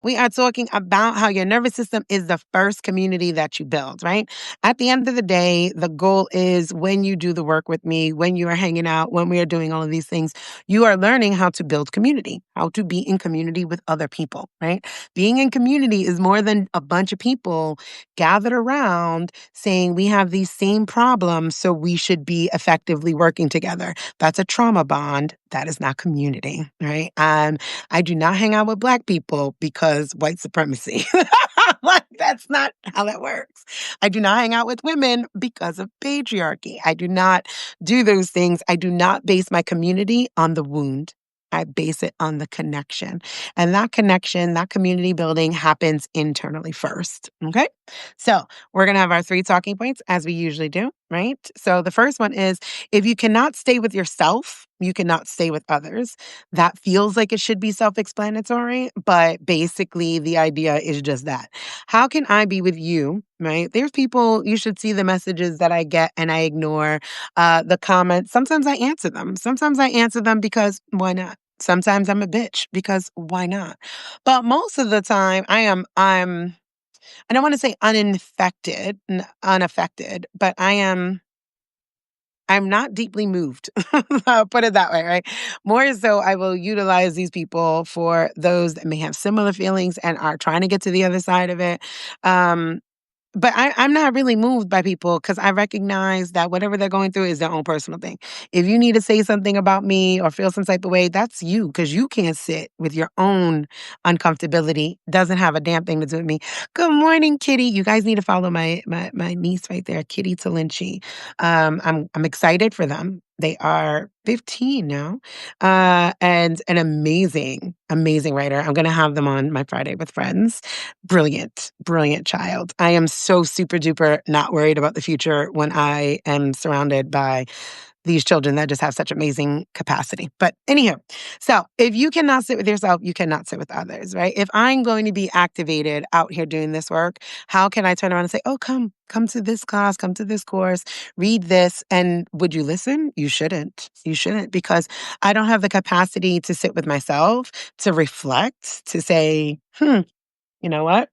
We are talking about how your nervous system is the first community that you build, right? At the end of the day, the goal is when you do the work with me, when you are hanging out, when we are doing all of these things, you are learning how to build community, how to be in community with other people, right? Being in community is more than a bunch of people gathered around saying we have these same problems, so we should be effectively working together. That's a trauma bond. That is not community, right? I do not hang out with Black people because white supremacy. Like, that's not how that works. I do not hang out with women because of patriarchy. I do not do those things. I do not base my community on the wound. I base it on the connection. And that connection, that community building happens internally first. Okay. So we're going to have our three talking points as we usually do, right? So the first one is if you cannot stay with yourself, you cannot stay with others. That feels like it should be self explanatory, but basically the idea is just that. How can I be with you? Right? There's people, you should see the messages that I get and I ignore the comments. Sometimes I answer them. Sometimes I answer them because why not? Sometimes I'm a bitch because why not? But most of the time I don't want to say unaffected, but I'm not deeply moved. I'll put it that way, right? More so, I will utilize these people for those that may have similar feelings and are trying to get to the other side of it. Um, but I'm not really moved by people because I recognize that whatever they're going through is their own personal thing. If you need to say something about me or feel some type of way, that's you because you can't sit with your own uncomfortability. Doesn't have a damn thing to do with me. Good morning, Kitty. You guys need to follow my niece right there, Kitty Talinchi. I'm excited for them. They are 15 now, and an amazing writer. I'm going to have them on my Friday with Friends. Brilliant child. I am so super duper not worried about the future when I am surrounded by these children that just have such amazing capacity. But anyhow, so if you cannot sit with yourself, you cannot sit with others, right? If I'm going to be activated out here doing this work, how can I turn around and say, oh, come to this class, come to this course, read this. And would you listen? You shouldn't. You shouldn't because I don't have the capacity to sit with myself, to reflect, to say, you know what?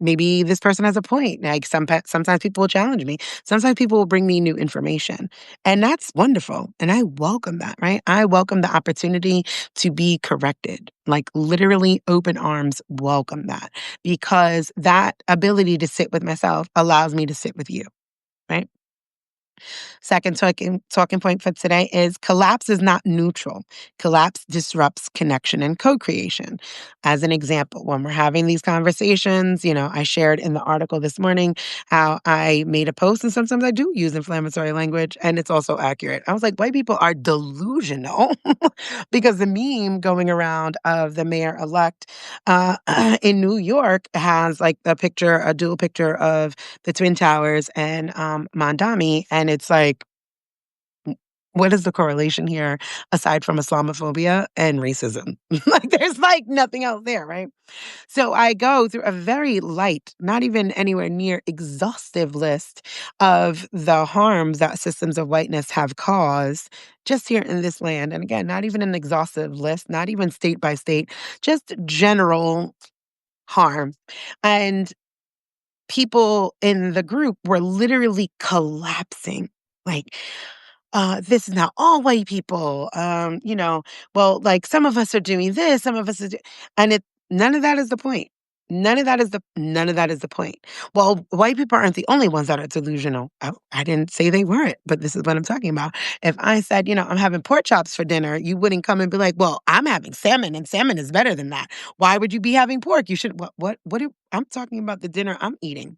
Maybe this person has a point. Like sometimes people will challenge me. Sometimes people will bring me new information. And that's wonderful. And I welcome that, right? I welcome the opportunity to be corrected. Like literally open arms, welcome that. Because that ability to sit with myself allows me to sit with you, right? Second talking point for today is collapse is not neutral. Collapse disrupts connection and co-creation. As an example, when we're having these conversations, I shared in the article this morning how I made a post and sometimes I do use inflammatory language and it's also accurate. I was like, white people are delusional because the meme going around of the mayor-elect in New York has like a dual picture of the Twin Towers and Mondami. And it's like, what is the correlation here aside from Islamophobia and racism? Like, there's like nothing else there, right? So I go through a very light, not even anywhere near exhaustive list of the harms that systems of whiteness have caused just here in this land. And again, not even an exhaustive list, not even state by state, just general harm. And people in the group were literally collapsing. Like, this is not all white people. Well, like some of us are doing this, some of us and none of that is the point. None of that is the point. Well, white people aren't the only ones that are delusional. I didn't say they weren't, but this is what I'm talking about. If I said, I'm having pork chops for dinner, you wouldn't come and be like, well, I'm having salmon and salmon is better than that. Why would you be having pork? You should I'm talking about the dinner I'm eating.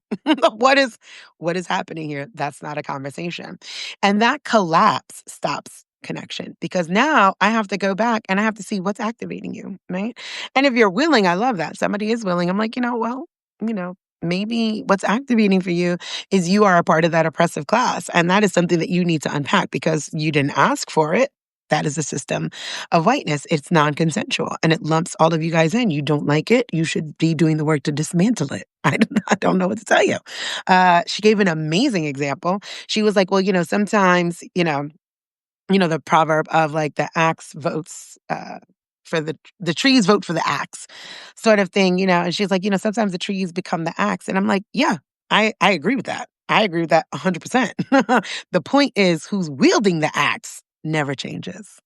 What is happening here? That's not a conversation. And that collapse stops connection because now I have to go back and I have to see what's activating you, right? And if you're willing, I love that. Somebody is willing. I'm like, you know, maybe what's activating for you is you are a part of that oppressive class. And that is something that you need to unpack because you didn't ask for it. That is a system of whiteness. It's non consensual and it lumps all of you guys in. You don't like it. You should be doing the work to dismantle it. I don't know what to tell you. She gave an amazing example. She was like, well, sometimes, the proverb of like the axe votes for the trees vote for the axe sort of thing, and she's like, sometimes the trees become the axe. And I'm like, yeah, I agree with that. I agree with that 100%. The point is who's wielding the axe never changes.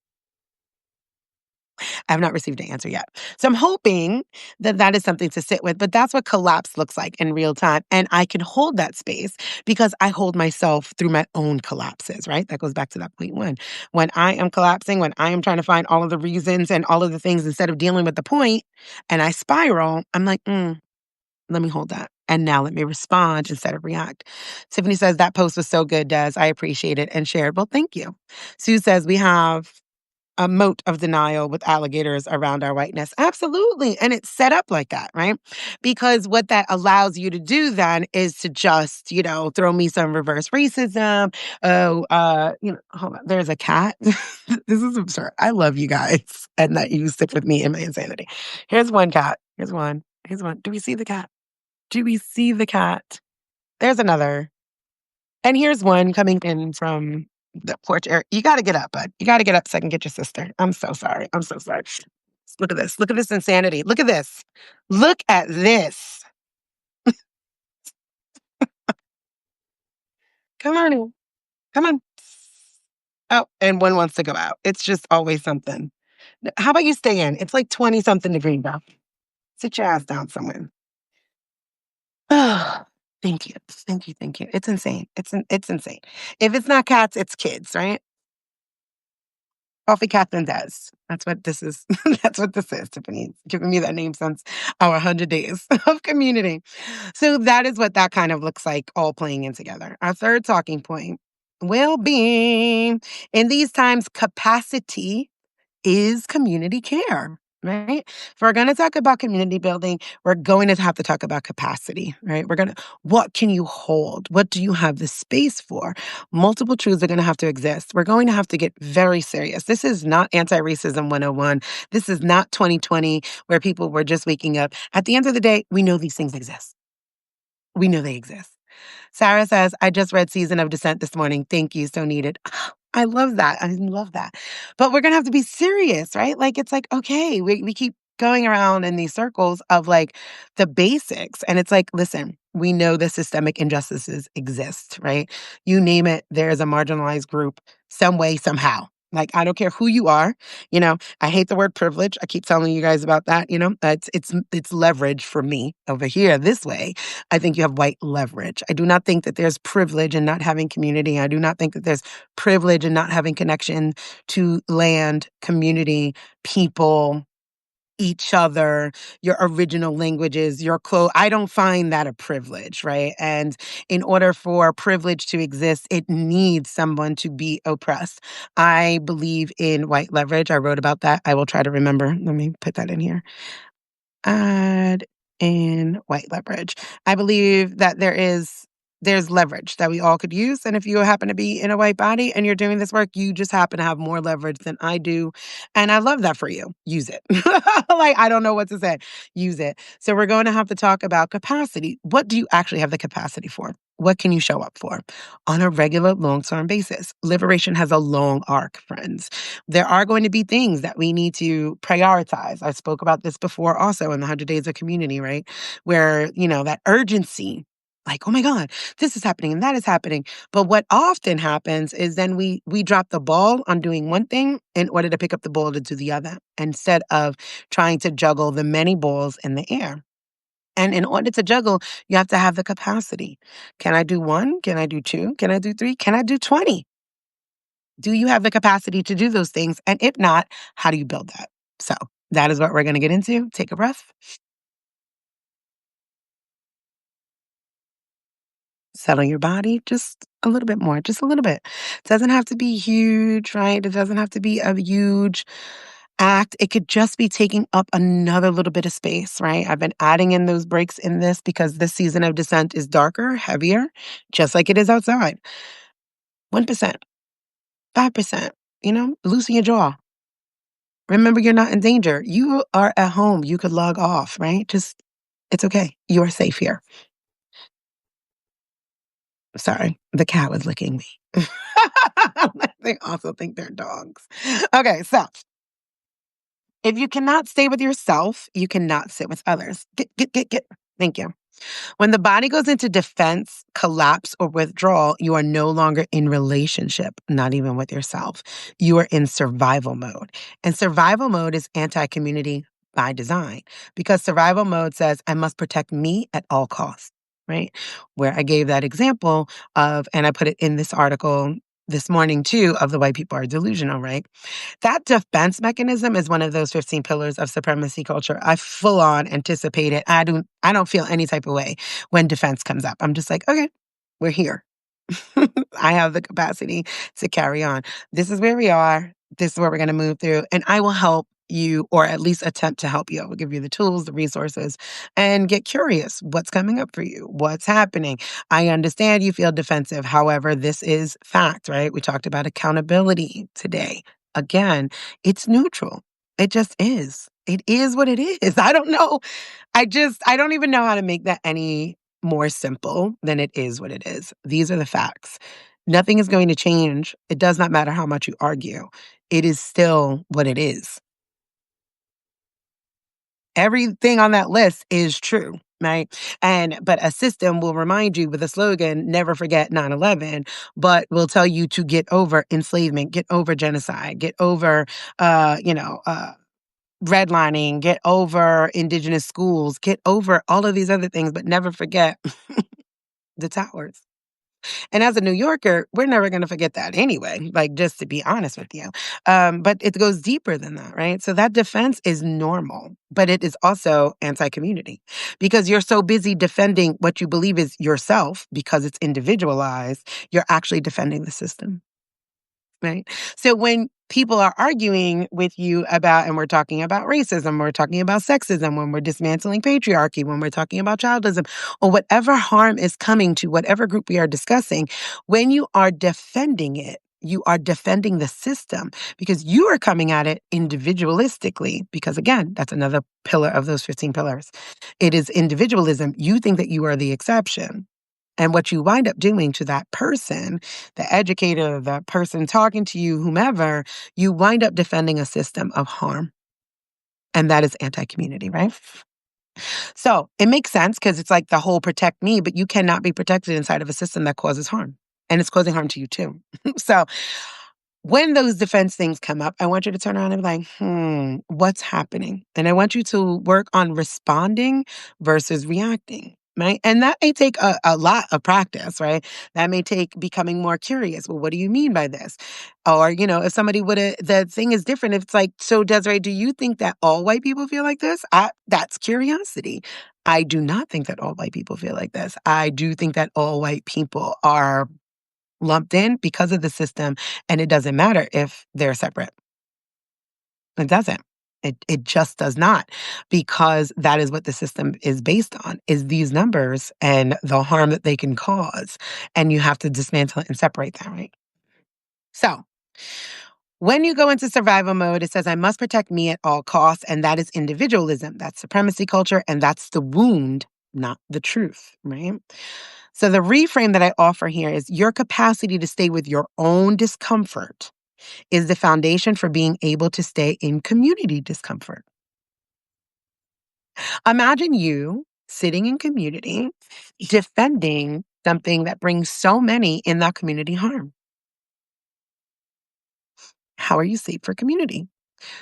I have not received an answer yet. So I'm hoping that that is something to sit with, but that's what collapse looks like in real time. And I can hold that space because I hold myself through my own collapses, right? That goes back to that point one. When I am collapsing, when I am trying to find all of the reasons and all of the things instead of dealing with the point and I spiral, I'm like, let me hold that. And now let me respond instead of react. Tiffany says, that post was so good, Des. I appreciate it and shared. Well, thank you. Sue says, we have a moat of denial with alligators around our whiteness. Absolutely. And it's set up like that, right? Because what that allows you to do then is to just, throw me some reverse racism. Oh, hold on. There's a cat. This is absurd. I love you guys and that you stick with me in my insanity. Here's one cat. Here's one. Here's one. Do we see the cat? Do we see the cat? There's another. And here's one coming in from the porch area. You gotta get up, bud. You gotta get up so I can get your sister. I'm so sorry. I'm so sorry. Look at this. Look at this insanity. Look at this. Look at this. Come on in. Come on. Oh, and one wants to go out. It's just always something. How about you stay in? It's like 20 something degrees now. Sit your ass down somewhere. Oh, thank you. Thank you. Thank you. It's insane. It's insane. If it's not cats, it's kids, right? Coffee Catherine does. That's what this is. That's what this is, Tiffany. Giving me that name since our 100 days of community. So that is what that kind of looks like all playing in together. Our third talking point, well-being. In these times, capacity is community care, right? If we're going to talk about community building, we're going to have to talk about capacity, right? What can you hold? What do you have the space for? Multiple truths are going to have to exist. We're going to have to get very serious. This is not anti-racism 101. This is not 2020 where people were just waking up. At the end of the day, we know these things exist. We know they exist. Sarah says, I just read Season of Descent this morning. Thank you. So needed. I love that. I love that. But we're going to have to be serious, right? Like, it's like, okay, we keep going around in these circles of like the basics. And it's like, listen, we know the systemic injustices exist, right? You name it, there's a marginalized group some way, somehow. Like, I don't care who you are. I hate the word privilege. I keep telling you guys about that. It's leverage for me over here this way. I think you have white leverage. I do not think that there's privilege in not having community. I do not think that there's privilege in not having connection to land, community, people, each other, your original languages, your clothes. I don't find that a privilege, right? And in order for privilege to exist, it needs someone to be oppressed. I believe in white leverage. I wrote about that. I will try to remember. Let me put that in here. Add in white leverage. I believe that there's leverage that we all could use. And if you happen to be in a white body and you're doing this work, you just happen to have more leverage than I do. And I love that for you. Use it. Like, I don't know what to say. Use it. So we're going to have to talk about capacity. What do you actually have the capacity for? What can you show up for on a regular long-term basis? Liberation has a long arc, friends. There are going to be things that we need to prioritize. I spoke about this before also in the 100 Days of Community, right? Where, that urgency, like, oh my God, this is happening and that is happening. But what often happens is then we drop the ball on doing one thing in order to pick up the ball to do the other, instead of trying to juggle the many balls in the air. And in order to juggle, you have to have the capacity. Can I do one? Can I do two? Can I do three? Can I do 20? Do you have the capacity to do those things? And if not, how do you build that? So that is what we're going to get into. Take a breath, settle your body just a little bit more, just a little bit. It doesn't have to be huge, right? It doesn't have to be a huge act. It could just be taking up another little bit of space, right? I've been adding in those breaks in this because this season of descent is darker, heavier, just like it is outside. 1%, 5%, loosen your jaw. Remember, you're not in danger. You are at home. You could log off, right? Just, it's okay. You are safe here. Sorry, the cat was licking me. They also think they're dogs. Okay, so If you cannot stay with yourself, you cannot sit with others. Get. Thank you. When the body goes into defense, collapse, or withdrawal, you are no longer in relationship, not even with yourself. You are in survival mode. And survival mode is anti community by design because survival mode says, I must protect me at all costs, right? Where I gave that example of, and I put it in this article this morning too, of the white people are delusional, right? That defense mechanism is one of those 15 pillars of supremacy culture. I full on anticipate it. I don't feel any type of way when defense comes up. I'm just like, okay, we're here. I have the capacity to carry on. This is where we are. This is where we're going to move through. And I will help you, or at least attempt to help you. I will give you the tools, the resources, and get curious. What's coming up for you? What's happening? I understand you feel defensive. However, this is fact, right? We talked about accountability today. Again, it's neutral. It just is. It is what it is. I don't know. I don't even know how to make that any more simple than it is what it is. These are the facts. Nothing is going to change. It does not matter how much you argue. It is still what it is. Everything on that list is true, right? But a system will remind you with a slogan, never forget 9/11, but will tell you to get over enslavement, get over genocide, get over uh, you know, uh redlining, get over indigenous schools, get over all of these other things, but never forget the towers. And as a New Yorker, we're never going to forget that anyway, like just to be honest with you. But it goes deeper than that, right? So that defense is normal, but it is also anti community because you're so busy defending what you believe is yourself because it's individualized, you're actually defending the system. Right. So when people are arguing with you about, and we're talking about racism, we're talking about sexism, when we're dismantling patriarchy, when we're talking about childism, or whatever harm is coming to whatever group we are discussing, when you are defending it, you are defending the system because you are coming at it individualistically. Because again, that's another pillar of those 15 pillars. It is individualism. You think that you are the exception. And what you wind up doing to that person, the educator, the person talking to you, whomever, you wind up defending a system of harm. And that is anti community, right? So it makes sense because it's like the whole protect me, but you cannot be protected inside of a system that causes harm. And it's causing harm to you too. So when those defense things come up, I want you to turn around and be like, what's happening? And I want you to work on responding versus reacting. Right. And that may take a lot of practice, right? That may take becoming more curious. Well, what do you mean by this? Or, if somebody would have, the thing is different. If it's like, so Desiree, do you think that all white people feel like this? That's curiosity. I do not think that all white people feel like this. I do think that all white people are lumped in because of the system, and it doesn't matter if they're separate. It doesn't. It just does not because that is what the system is based on, is these numbers and the harm that they can cause, and you have to dismantle it and separate that, right? So, when you go into survival mode, it says, I must protect me at all costs, and that is individualism. That's supremacy culture, and that's the wound, not the truth, right? So the reframe that I offer here is your capacity to stay with your own discomfort is the foundation for being able to stay in community discomfort. Imagine you sitting in community defending something that brings so many in that community harm. How are you safe for community?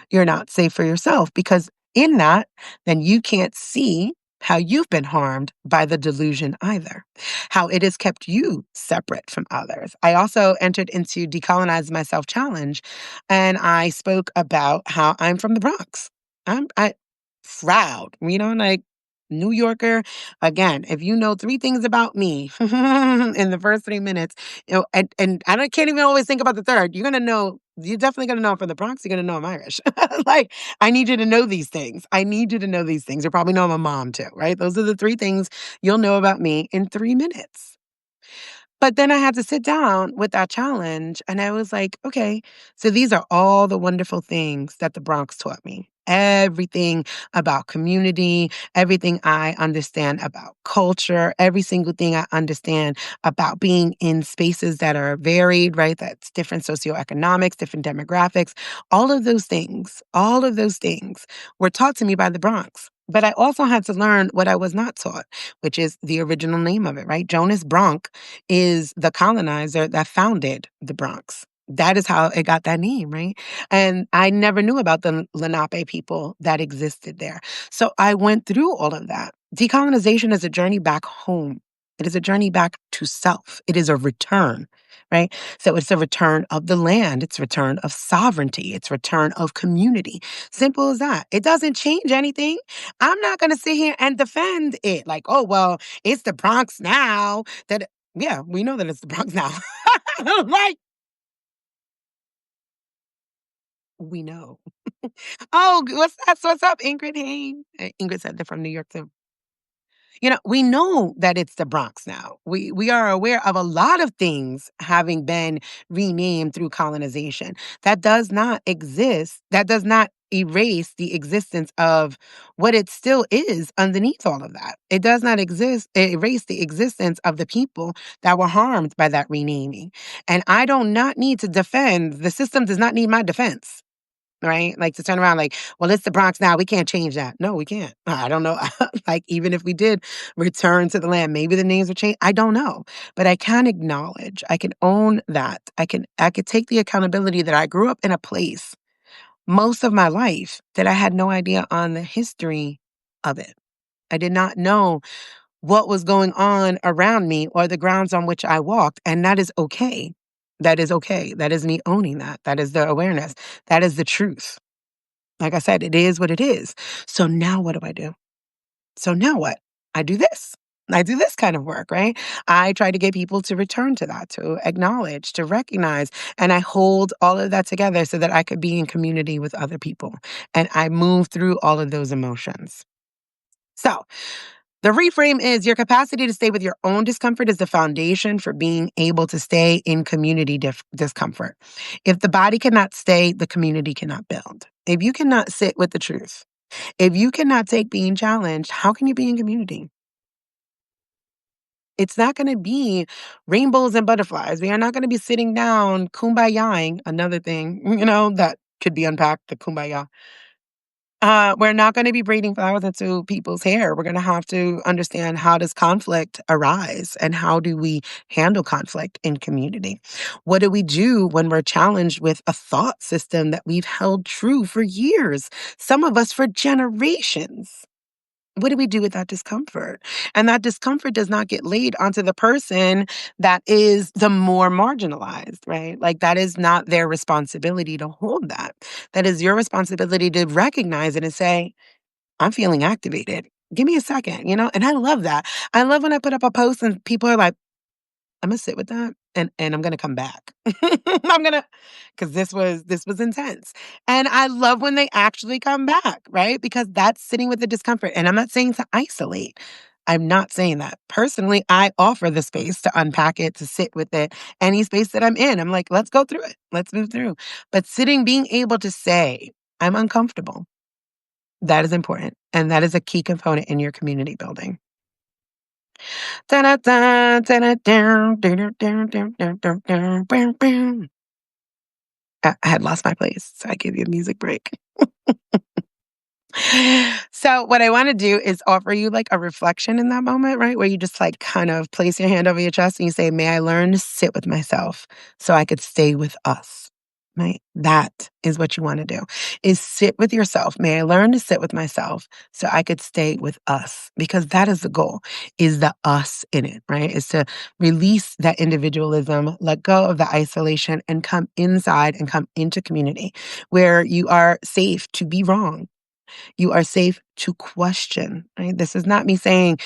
You're not safe for yourself because in that, then you can't see how you've been harmed by the delusion either, how it has kept you separate from others. I also entered into Decolonize Myself Challenge and I spoke about how I'm from the Bronx. I proud, like New Yorker. Again, if you know three things about me in the first 3 minutes, and can't even always think about the third. You're definitely gonna know I'm from the Bronx. You're gonna know I'm Irish. Like, I need you to know these things. I need you to know these things. You probably know I'm a mom too, right? Those are the three things you'll know about me in 3 minutes. But then I had to sit down with that challenge and I was like, okay, so these are all the wonderful things that the Bronx taught me. everything about community, everything I understand about culture, every single thing I understand about being in spaces that are varied, right? That's different socioeconomics, different demographics, all of those things were taught to me by the Bronx. But I also had to learn what I was not taught, which is the original name of it, right? Jonas Bronk is the colonizer that founded the Bronx. That is how it got that name, right? And I never knew about the Lenape people that existed there. So I went through all of that. Decolonization is a journey back home. It is a journey back to self. It is a return, right? So it's a return of the land. It's return of sovereignty. It's return of community. Simple as that. It doesn't change anything. I'm not going to sit here and defend it like, oh, well, it's the Bronx now. That Yeah, we know that it's the Bronx now. Like, we know. Oh, what's up, Ingrid Hain? Ingrid said they're from New York too. We know that it's the Bronx now. We are aware of a lot of things having been renamed through colonization. That does not exist. That does not erase the existence of what it still is underneath all of that. It does not erase the existence of the people that were harmed by that renaming. And I do not need to defend, the system does not need my defense. Right? Like to turn around like, well, it's the Bronx now. We can't change that. No, we can't. I don't know. Like, even if we did return to the land, maybe the names would change. I don't know. But I can acknowledge, I can own that. I could take the accountability that I grew up in a place most of my life that I had no idea on the history of it. I did not know what was going on around me or the grounds on which I walked. And that is okay. That is okay. That is me owning that. That is the awareness. That is the truth. Like I said, it is what it is. So now what do I do? So now what? I do this. I do this kind of work, right? I try to get people to return to that, to acknowledge, to recognize, and I hold all of that together so that I could be in community with other people. And I move through all of those emotions. So, the reframe is your capacity to stay with your own discomfort is the foundation for being able to stay in community discomfort. If the body cannot stay, the community cannot build. If you cannot sit with the truth, if you cannot take being challenged, how can you be in community? It's not going to be rainbows and butterflies. We are not going to be sitting down, kumbayaing, another thing, that could be unpacked, the kumbaya. We're not gonna be braiding flowers into people's hair. We're gonna have to understand, how does conflict arise and how do we handle conflict in community? What do we do when we're challenged with a thought system that we've held true for years, some of us for generations? What do we do with that discomfort? And that discomfort does not get laid onto the person that is the more marginalized, right? Like, that is not their responsibility to hold that. That is your responsibility to recognize it and say, I'm feeling activated. Give me a second, And I love that. I love when I put up a post and people are like, Imma sit with that and I'm gonna come back. I'm gonna, because this was intense. And I love when they actually come back, right? Because that's sitting with the discomfort, and I'm not saying to isolate. I'm not saying that. Personally, I offer the space to unpack it, to sit with it, any space that I'm in. I'm like, "Let's go through it. Let's move through." But sitting, being able to say, "I'm uncomfortable," that is important, and that is a key component in your community building. Da-da-da, da-da-down, do-do-down, down, down, down, down, bow, bow. I had lost my place, so I gave you a music break. So what I want to do is offer you like a reflection in that moment, right? Where you just like kind of place your hand over your chest and you say, may I learn to sit with myself so I could stay with us. Right? That is what you want to do. Is sit with yourself. May I learn to sit with myself so I could stay with us? Because that is the goal, is the us in it, right? Is to release that individualism, let go of the isolation, and come inside and come into community where you are safe to be wrong, you are safe to question, right? This is not me saying,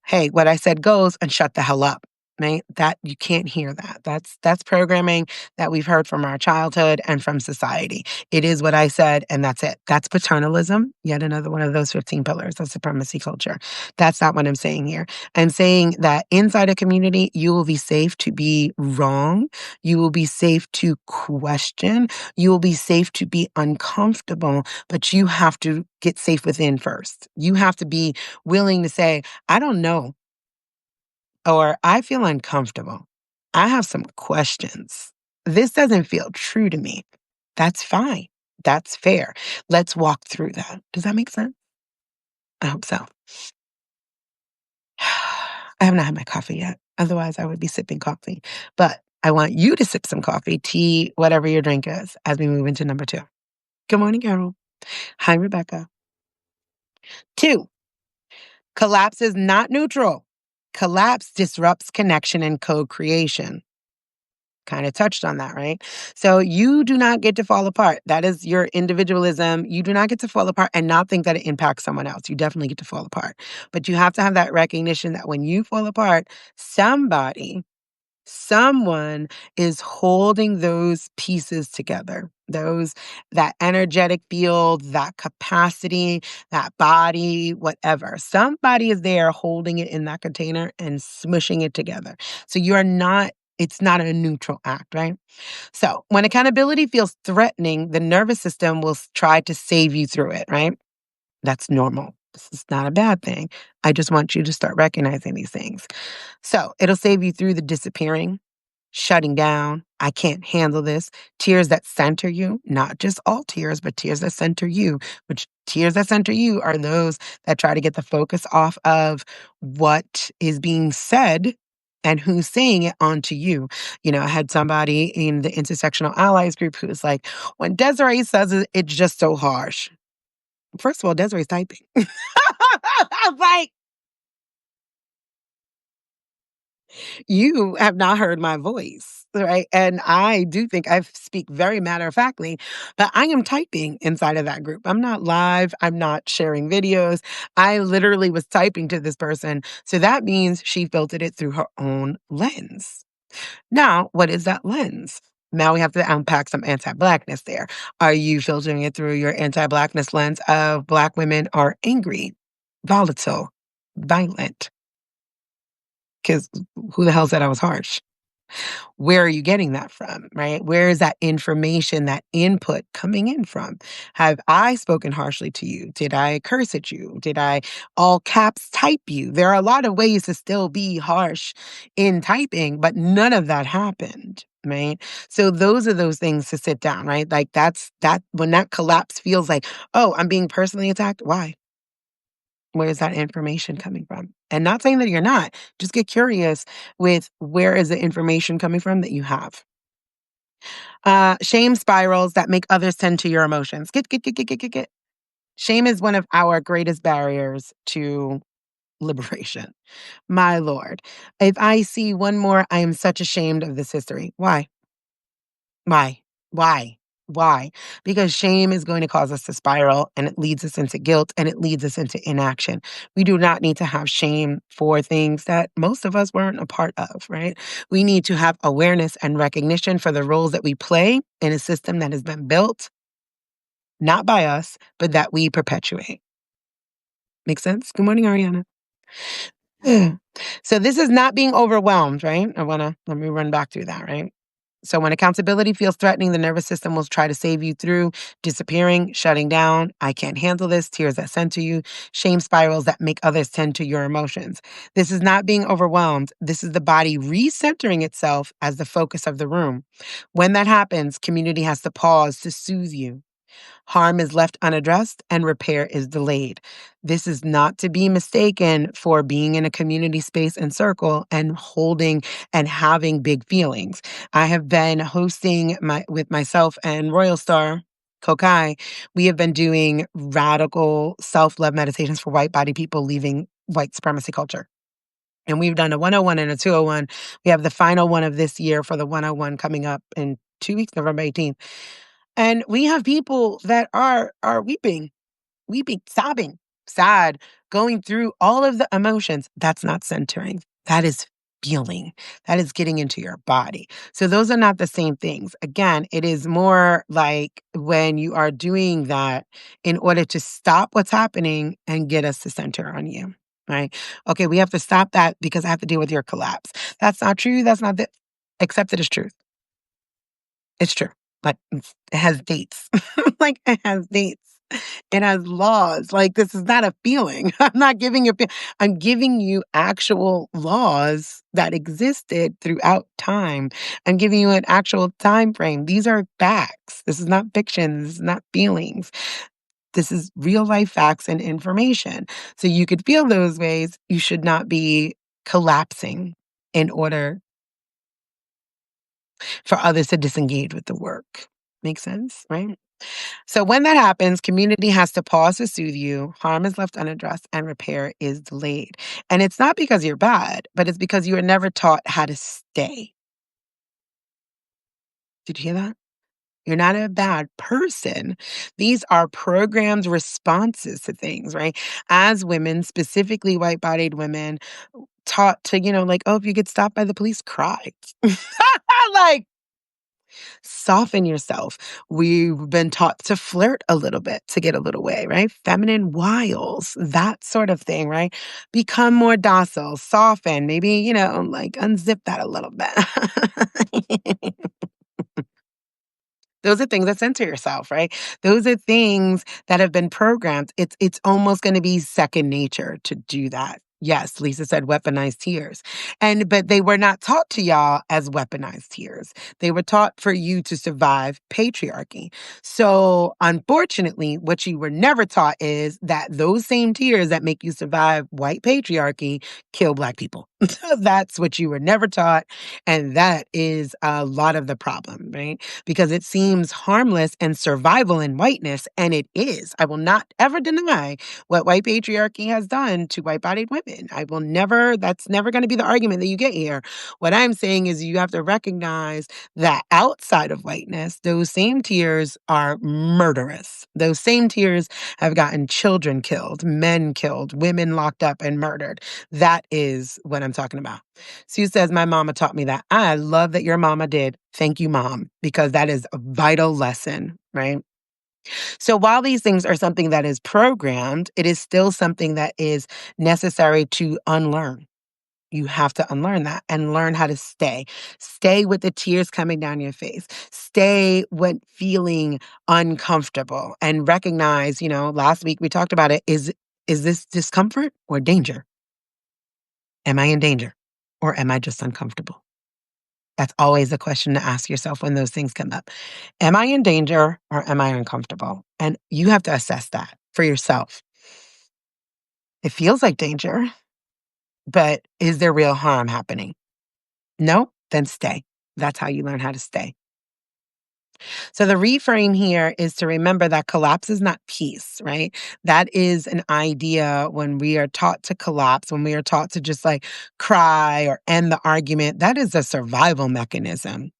hey, what I said goes and shut the hell up. right? That you can't hear that. That's programming that we've heard from our childhood and from society. It is what I said, and that's it. That's paternalism, yet another one of those 15 pillars of supremacy culture. That's not what I'm saying here. I'm saying that inside a community, you will be safe to be wrong. You will be safe to question. You will be safe to be uncomfortable, but you have to get safe within first. You have to be willing to say, I don't know, or I feel uncomfortable. I have some questions. This doesn't feel true to me. That's fine. That's fair. Let's walk through that. Does that make sense? I hope so. I have not had my coffee yet. Otherwise, I would be sipping coffee. But I want you to sip some coffee, tea, whatever your drink is, as we move into number two. Good morning, Carol. Hi, Rebecca. Two, collapse is not neutral. Collapse disrupts connection and co creation. Kind of touched on that, right? So you do not get to fall apart. That is your individualism. You do not get to fall apart and not think that it impacts someone else. You definitely get to fall apart. But you have to have that recognition that when you fall apart, someone is holding those pieces together. That energetic field, that capacity, that body, whatever. Somebody is there holding it in that container and smushing it together. So it's not a neutral act, right? So when accountability feels threatening, the nervous system will try to save you through it, right? That's normal. This is not a bad thing. I just want you to start recognizing these things. So it'll save you through the disappearing, shutting down, I can't handle this, tears that center you, not just all tears, but tears that center you, which tears that center you are those that try to get the focus off of what is being said and who's saying it onto you. I had somebody in the intersectional allies group who was like, when Desiree says it, it's just so harsh. First of all, Desiree's typing. I'm like, you have not heard my voice, right? And I do think I speak very matter of factly, but I am typing inside of that group. I'm not live. I'm not sharing videos. I literally was typing to this person. So that means she filtered it through her own lens. Now, what is that lens? Now we have to unpack some anti Blackness there. Are you filtering it through your anti Blackness lens of Black women are angry, volatile, violent? Because who the hell said I was harsh? Where are you getting that from, right? Where is that information, that input coming in from? Have I spoken harshly to you? Did I curse at you? Did I all caps type you? There are a lot of ways to still be harsh in typing, but none of that happened. Right. So those are those things to sit down, right? Like that's that when that collapse feels like, oh, I'm being personally attacked. Why? Where is that information coming from? And not saying that you're not, just get curious with where is the information coming from that you have. Shame spirals that make others tend to your emotions. Get. Shame is one of our greatest barriers to liberation. My Lord. If I see one more, I am such ashamed of this history. Why? Why? Why? Why? Because shame is going to cause us to spiral and it leads us into guilt and it leads us into inaction. We do not need to have shame for things that most of us weren't a part of, right? We need to have awareness and recognition for the roles that we play in a system that has been built, not by us, but that we perpetuate. Make sense? Good morning, Ariana. Yeah. So this is not being overwhelmed, right? Let me run back through that, right? So when accountability feels threatening, the nervous system will try to save you through disappearing, shutting down, I can't handle this, tears that send to you, shame spirals that make others tend to your emotions. This is not being overwhelmed. This is the body recentering itself as the focus of the room. When that happens, community has to pause to soothe you. Harm is left unaddressed and repair is delayed. This is not to be mistaken for being in a community space and circle and holding and having big feelings. I have been hosting with myself and Royal Star Kokai. We have been doing radical self-love meditations for white body people leaving white supremacy culture. And we've done a 101 and a 201. We have the final one of this year for the 101 coming up in 2 weeks, November 18th. And we have people that are weeping, sobbing, sad, going through all of the emotions. That's not centering. That is feeling. That is getting into your body. So those are not the same things. Again, it is more like when you are doing that in order to stop what's happening and get us to center on you. Right? Okay, we have to stop that because I have to deal with your collapse. That's not true. That's not the accept it as truth. It's true. Like, it has dates. Like, it has dates. It has laws. Like, this is not a feeling. I'm not giving you a feel I'm giving you actual laws that existed throughout time. I'm giving you an actual time frame. These are facts. This is not fiction. This is not feelings. This is real life facts and information. So you could feel those ways. You should not be collapsing in order for others to disengage with the work. Make sense, right? So when that happens, community has to pause to soothe you, harm is left unaddressed, and repair is delayed. And it's not because you're bad, but it's because you were never taught how to stay. Did you hear that? You're not a bad person. These are programmed responses to things, right? As women, specifically white bodied women, taught to, like, oh, if you get stopped by the police, cry. Like, soften yourself. We've been taught to flirt a little bit to get a little way, right? Feminine wiles, that sort of thing, right? Become more docile, soften, maybe, like unzip that a little bit. Those are things that center yourself, right? Those are things that have been programmed. It's almost going to be second nature to do that. Yes, Lisa said weaponized tears. But they were not taught to y'all as weaponized tears. They were taught for you to survive patriarchy. So, unfortunately, what you were never taught is that those same tears that make you survive white patriarchy kill Black people. That's what you were never taught. And that is a lot of the problem, right? Because it seems harmless and survival in whiteness, and it is. I will not ever deny what white patriarchy has done to white bodied women. I will never, that's never going to be the argument that you get here. What I'm saying is you have to recognize that outside of whiteness, those same tears are murderous. Those same tears have gotten children killed, men killed, women locked up and murdered. That is what I'm talking about. Sue says, my mama taught me that. I love that your mama did. Thank you, mom, because that is a vital lesson, right? So while these things are something that is programmed, it is still something that is necessary to unlearn. You have to unlearn that and learn how to stay. Stay with the tears coming down your face. Stay when feeling uncomfortable and recognize, last week we talked about it. Is this discomfort or danger? Am I in danger or am I just uncomfortable? That's always a question to ask yourself when those things come up. Am I in danger or am I uncomfortable? And you have to assess that for yourself. It feels like danger, but is there real harm happening? No? Then stay. That's how you learn how to stay. So the reframe here is to remember that collapse is not peace, right? That is an idea when we are taught to collapse, when we are taught to just like cry or end the argument. That is a survival mechanism,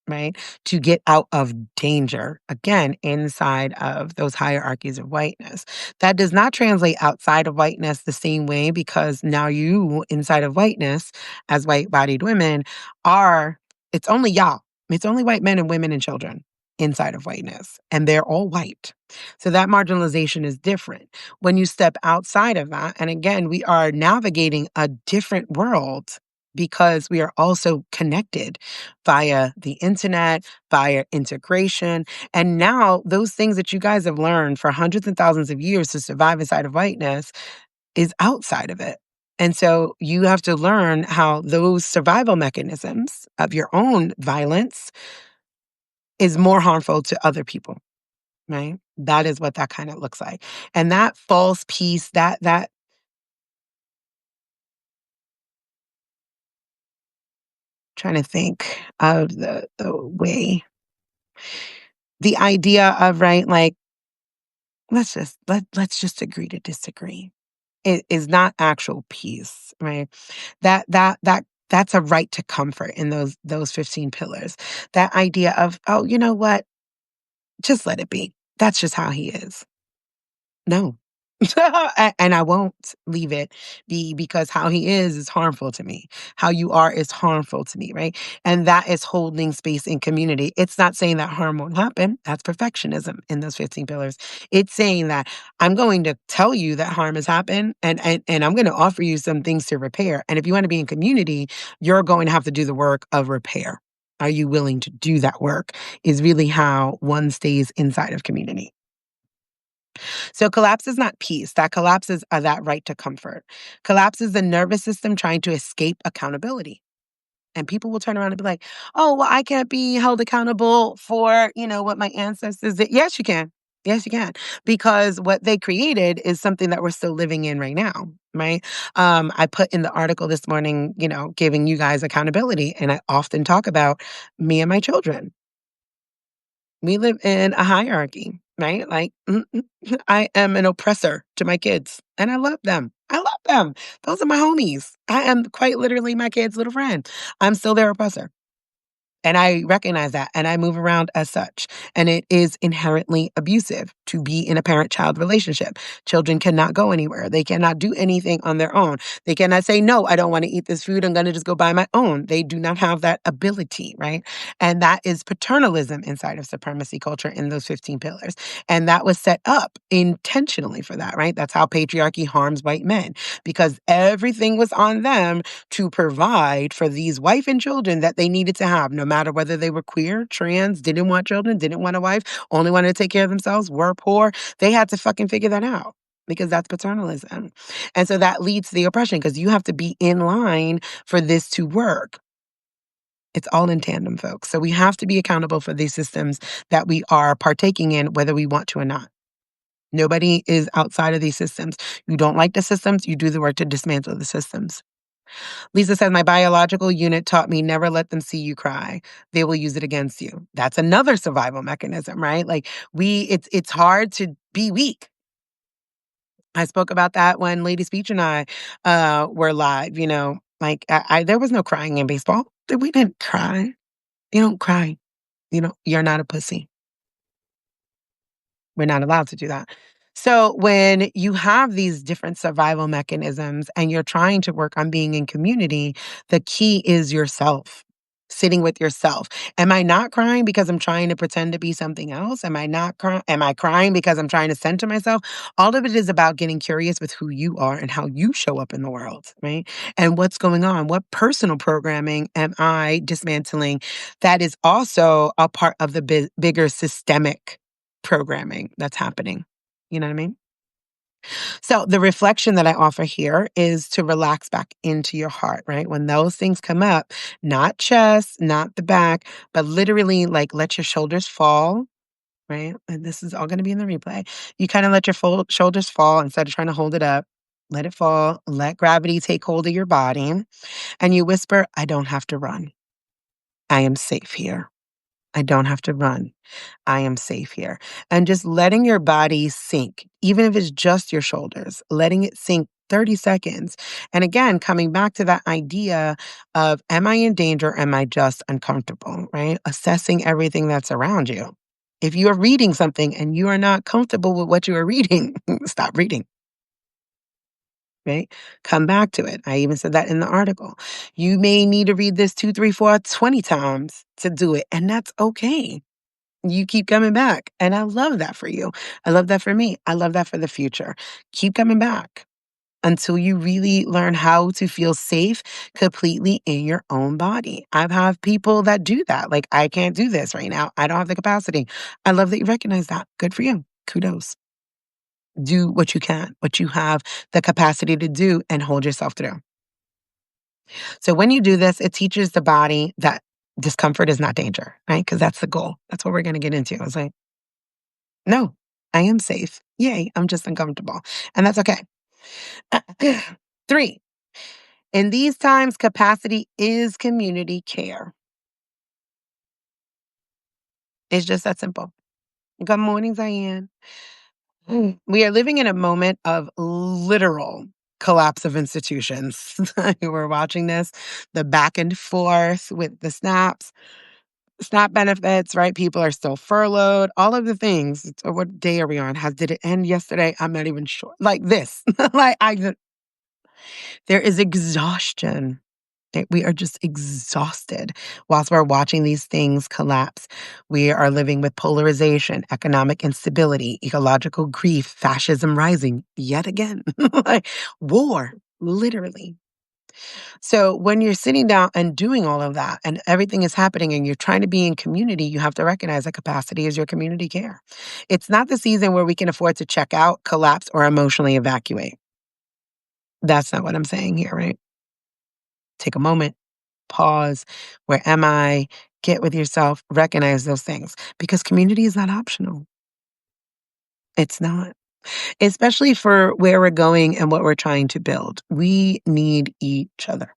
right? To get out of danger, again, inside of those hierarchies of whiteness. That does not translate outside of whiteness the same way because now you, inside of whiteness, as white bodied women, are, it's only y'all. It's only white men and women and children inside of whiteness, and they're all white. So that marginalization is different. When you step outside of that, and again, we are navigating a different world because we are also connected via the internet, via integration. And now those things that you guys have learned for hundreds and thousands of years to survive inside of whiteness is outside of it. And so you have to learn how those survival mechanisms of your own violence is more harmful to other people, right? That is what that kind of looks like. And that false peace, that trying to think of the way, the idea of, right, like, let's just agree to disagree. It is not actual peace, right? That's a right to comfort in those 15 pillars. That idea of, oh, you know what? Just let it be. That's just how he is. No. And I won't leave it be because how he is harmful to me. How you are is harmful to me, right? And that is holding space in community. It's not saying that harm won't happen. That's perfectionism in those 15 pillars. It's saying that I'm going to tell you that harm has happened and I'm going to offer you some things to repair. And if you want to be in community, you're going to have to do the work of repair. Are you willing to do that work? Is really how one stays inside of community. So collapse is not peace. That collapses are that right to comfort. Collapse is the nervous system trying to escape accountability. And people will turn around and be like, "Oh, well, I can't be held accountable for, what my ancestors did." Yes, you can. Yes, you can. Because what they created is something that we're still living in right now, right? I put in the article this morning, giving you guys accountability. And I often talk about me and my children. We live in a hierarchy, right? Like, I am an oppressor to my kids, and I love them. I love them. Those are my homies. I am quite literally my kid's little friend. I'm still their oppressor. And I recognize that and I move around as such. And it is inherently abusive to be in a parent child relationship. Children cannot go anywhere. They cannot do anything on their own. They cannot say, "No, I don't want to eat this food. I'm going to just go buy my own." They do not have that ability, right? And that is paternalism inside of supremacy culture in those 15 pillars. And that was set up intentionally for that, right? That's how patriarchy harms white men because everything was on them to provide for these wife and children that they needed to have, no matter whether they were queer, trans, didn't want children, didn't want a wife, only wanted to take care of themselves, were poor. They had to fucking figure that out because that's paternalism. And so that leads to the oppression because you have to be in line for this to work. It's all in tandem, folks. So we have to be accountable for these systems that we are partaking in, whether we want to or not. Nobody is outside of these systems. You don't like the systems, you do the work to dismantle the systems. Lisa says, "My biological unit taught me never let them see you cry. They will use it against you." That's another survival mechanism, right? Like it's hard to be weak. I spoke about that when Lady Speech and I were live, like there was no crying in baseball. We didn't cry. You don't cry. You're not a pussy. We're not allowed to do that. So when you have these different survival mechanisms and you're trying to work on being in community, the key is yourself. Sitting with yourself. Am I not crying because I'm trying to pretend to be something else? Am I not crying? Am I crying because I'm trying to center myself? All of it is about getting curious with who you are and how you show up in the world, right? And what's going on? What personal programming am I dismantling that is also a part of the bigger systemic programming that's happening. You know what I mean? So the reflection that I offer here is to relax back into your heart, right? When those things come up, not chest, not the back, but literally like let your shoulders fall, right? And this is all going to be in the replay. You kind of let your shoulders fall instead of trying to hold it up. Let it fall. Let gravity take hold of your body. And you whisper, "I don't have to run. I am safe here. I don't have to run. I am safe here." And just letting your body sink, even if it's just your shoulders, letting it sink 30 seconds. And again, coming back to that idea of, am I in danger? Am I just uncomfortable, right? Assessing everything that's around you. If you are reading something and you are not comfortable with what you are reading, stop reading, right? Come back to it. I even said that in the article. You may need to read this 2, 3, 4, 20 times to do it. And that's okay. You keep coming back. And I love that for you. I love that for me. I love that for the future. Keep coming back until you really learn how to feel safe completely in your own body. I've had people that do that. Like, I can't do this right now. I don't have the capacity. I love that you recognize that. Good for you. Kudos. Do what you can, what you have the capacity to do, and hold yourself through. So when you do this, it teaches the body that discomfort is not danger, right? Because that's the goal. That's what we're going to get into. I was like, no, I am safe. Yay, I'm just uncomfortable. And that's okay. 3, in these times, capacity is community care. It's just that simple. Good morning, Diane. We are living in a moment of literal collapse of institutions. We're watching this, the back and forth with the snaps. SNAP benefits, right? People are still furloughed, all of the things. What day are we on? Did it end yesterday? I'm not even sure. Like this. There is exhaustion. We are just exhausted whilst we're watching these things collapse. We are living with polarization, economic instability, ecological grief, fascism rising yet again, like war, literally. So when you're sitting down and doing all of that and everything is happening and you're trying to be in community, you have to recognize that capacity is your community care. It's not the season where we can afford to check out, collapse, or emotionally evacuate. That's not what I'm saying here, right? Take a moment, pause. Where am I? Get with yourself, recognize those things because community is not optional. It's not, especially for where we're going and what we're trying to build. We need each other.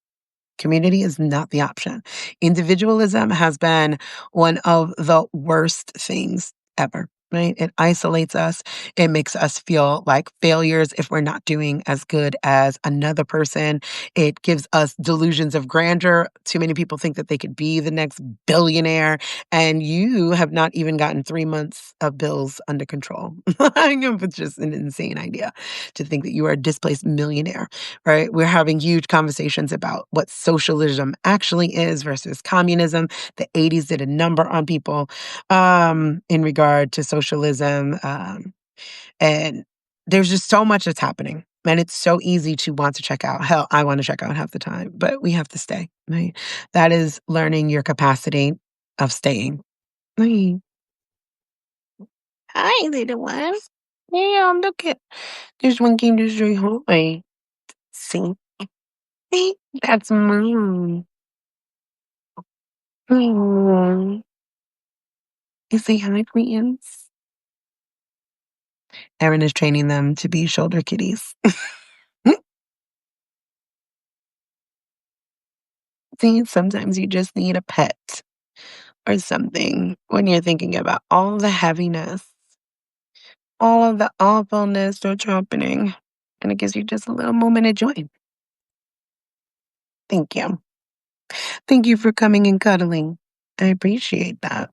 Community is not the option. Individualism has been one of the worst things ever. Right? It isolates us. It makes us feel like failures if we're not doing as good as another person. It gives us delusions of grandeur. Too many people think that they could be the next billionaire, and you have not even gotten 3 months of bills under control. It's just an insane idea to think that you are a displaced millionaire, right? We're having huge conversations about what socialism actually is versus communism. The 80s did a number on people in regard to socialism. And there's just so much that's happening. And it's so easy to want to check out. Hell, I want to check out half the time, but we have to stay, right? That is learning your capacity of staying. Right. Hi, little one. Yeah, look at this one came to say hi. See? That's Moon. Aw. You say hi, friends. Erin is training them to be shoulder kitties. See, sometimes you just need a pet or something when you're thinking about all the heaviness, all of the awfulness that's happening. And it gives you just a little moment of joy. Thank you. Thank you for coming and cuddling. I appreciate that.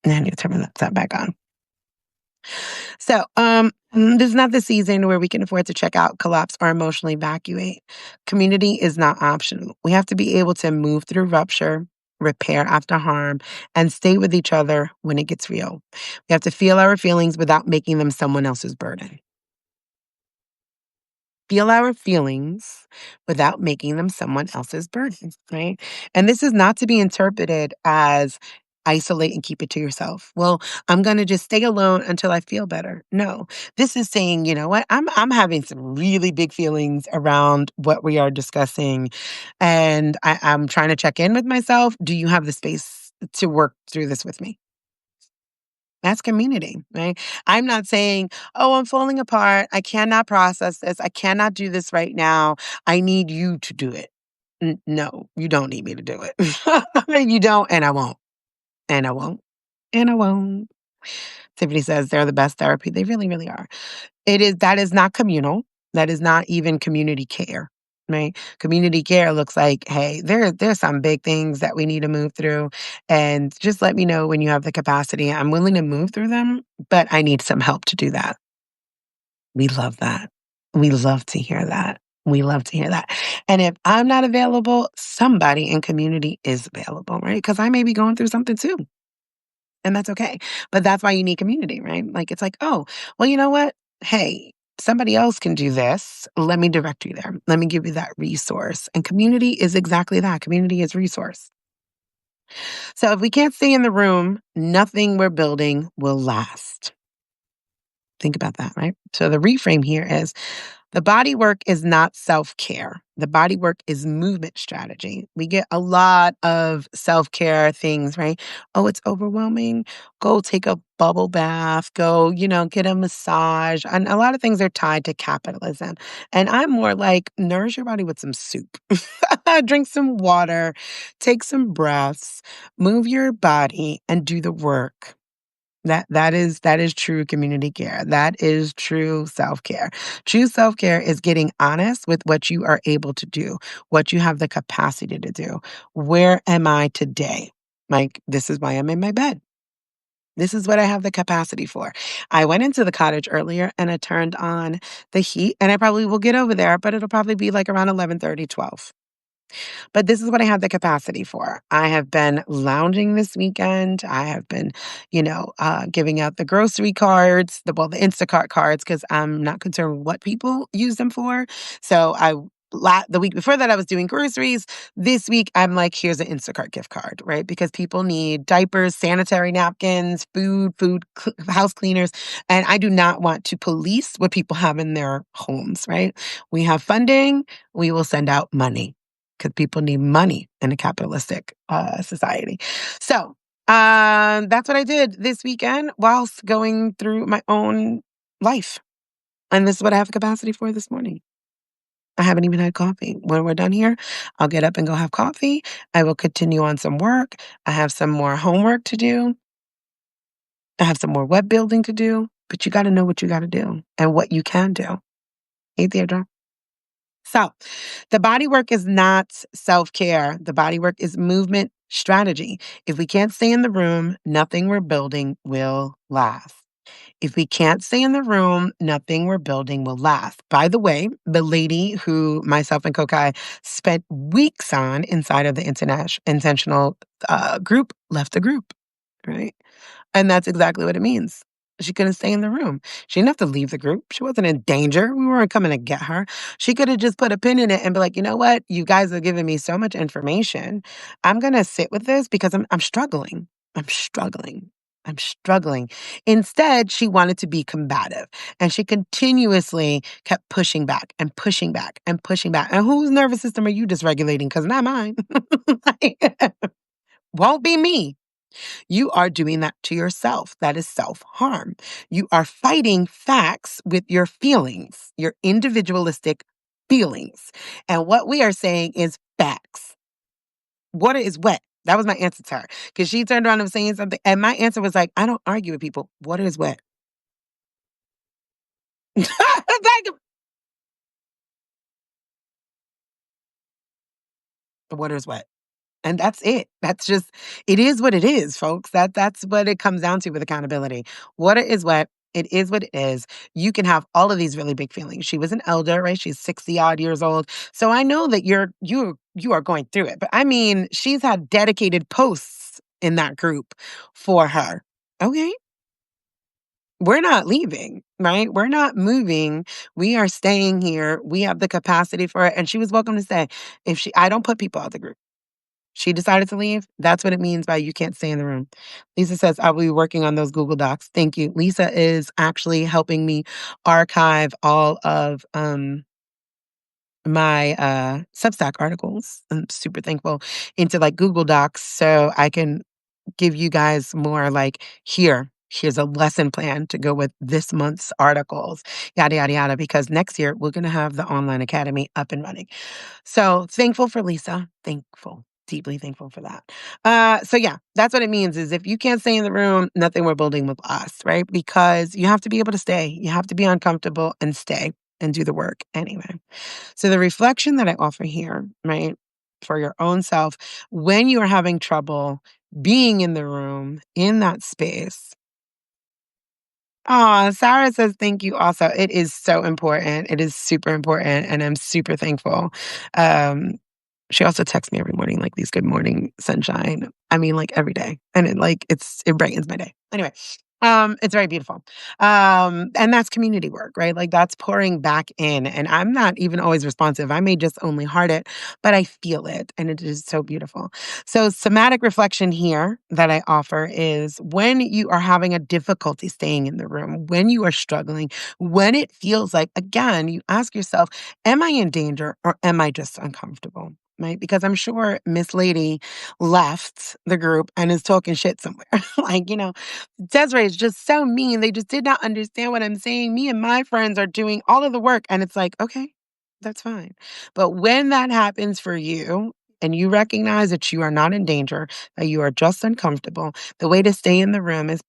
And you turn that back on. So, this is not the season where we can afford to check out, collapse, or emotionally evacuate. Community is not optional. We have to be able to move through rupture, repair after harm, and stay with each other when it gets real. We have to feel our feelings without making them someone else's burden. Feel our feelings without making them someone else's burden, right? And this is not to be interpreted as isolate and keep it to yourself. Well, I'm going to just stay alone until I feel better. No. This is saying, you know what? I'm having some really big feelings around what we are discussing and I'm trying to check in with myself. Do you have the space to work through this with me? That's community, right? I'm not saying, "Oh, I'm falling apart. I cannot process this. I cannot do this right now. I need you to do it." No, you don't need me to do it. You don't, and I won't, and I won't, and I won't. Tiffany says they're the best therapy. They really, really are. That is not communal. That is not even community care, right? Community care looks like, hey, there's some big things that we need to move through, and just let me know when you have the capacity. I'm willing to move through them, but I need some help to do that. We love that. We love to hear that. We love to hear that. And if I'm not available, somebody in community is available, right? Because I may be going through something too. And that's okay. But that's why you need community, right? Like, it's like, oh, well, you know what? Hey, somebody else can do this. Let me direct you there. Let me give you that resource. And community is exactly that. Community is resource. So if we can't stay in the room, nothing we're building will last. Think about that, right? So the reframe here is the body work is not self care. The body work is movement strategy. We get a lot of self care things, right? Oh, it's overwhelming. Go take a bubble bath. Go, get a massage. And a lot of things are tied to capitalism. And I'm more like, nourish your body with some soup, drink some water, take some breaths, move your body, and do the work. That is true community care. That is true self-care. True self-care is getting honest with what you are able to do, what you have the capacity to do. Where am I today? Like, this is why I'm in my bed. This is what I have the capacity for. I went into the cottage earlier and I turned on the heat, and I probably will get over there, but it'll probably be like around 11:30, 12. But this is what I have the capacity for. I have been lounging this weekend. I have been, giving out the grocery cards, the Instacart cards, because I'm not concerned what people use them for. So the week before that, I was doing groceries. This week, I'm like, here's an Instacart gift card, right? Because people need diapers, sanitary napkins, house cleaners. And I do not want to police what people have in their homes, right? We have funding, we will send out money because people need money in a capitalistic society. So that's what I did this weekend whilst going through my own life. And this is what I have the capacity for this morning. I haven't even had coffee. When we're done here, I'll get up and go have coffee. I will continue on some work. I have some more homework to do. I have some more web building to do. But you got to know what you got to do and what you can do. Hey, Deirdre. So, the body work is not self care. The body work is movement strategy. If we can't stay in the room, nothing we're building will last. If we can't stay in the room, nothing we're building will last. By the way, the lady who myself and Kokai spent weeks on inside of the intentional group left the group, right? And that's exactly what it means. She couldn't stay in the room. She didn't have to leave the group. She wasn't in danger. We weren't coming to get her. She could have just put a pin in it and be like, you know what? You guys are giving me so much information. I'm gonna sit with this because I'm struggling. I'm struggling. I'm struggling. Instead, she wanted to be combative and she continuously kept pushing back and pushing back and pushing back. And whose nervous system are you dysregulating? Because not mine. Won't be me. You are doing that to yourself. That is self harm. You are fighting facts with your feelings, your individualistic feelings. And what we are saying is facts. Water is wet. That was my answer to her because she turned around and was saying something. And my answer was like, I don't argue with people. Water is wet. Like, water is wet. And that's it. That's just it is what it is, folks. That's what it comes down to with accountability. Water is wet. It is what it is. You can have all of these really big feelings. She was an elder, right? She's 60 odd years old. So I know that you are going through it. But I mean, she's had dedicated posts in that group for her. Okay. We're not leaving, right? We're not moving. We are staying here. We have the capacity for it. And she was welcome to stay. I don't put people out the group. She decided to leave. That's what it means by you can't stay in the room. Lisa says, I'll be working on those Google Docs. Thank you. Lisa is actually helping me archive all of my Substack articles. I'm super thankful into like Google Docs so I can give you guys more like here's a lesson plan to go with this month's articles, yada, yada, yada, because next year we're going to have the online academy up and running. So thankful for Lisa. Thankful. Deeply thankful for that. So yeah, that's what it means is if you can't stay in the room, nothing we're building will last, right? Because you have to be able to stay. You have to be uncomfortable and stay and do the work anyway. So the reflection that I offer here, right, for your own self, when you are having trouble being in the room, in that space. Oh, Sarah says thank you also. It is so important. It is super important. And I'm super thankful. Um, she also texts me every morning, like these good morning sunshine. I mean, like every day. And it brightens my day. Anyway, it's very beautiful. And that's community work, right? Like that's pouring back in. And I'm not even always responsive. I may just only heart it, but I feel it. And it is so beautiful. So somatic reflection here that I offer is when you are having a difficulty staying in the room, when you are struggling, when it feels like, again, you ask yourself, am I in danger or am I just uncomfortable? Right? Because I'm sure Miss Lady left the group and is talking shit somewhere. Like, Desiree is just so mean. They just did not understand what I'm saying. Me and my friends are doing all of the work. And it's like, okay, that's fine. But when that happens for you, and you recognize that you are not in danger, that you are just uncomfortable, the way to stay in the room is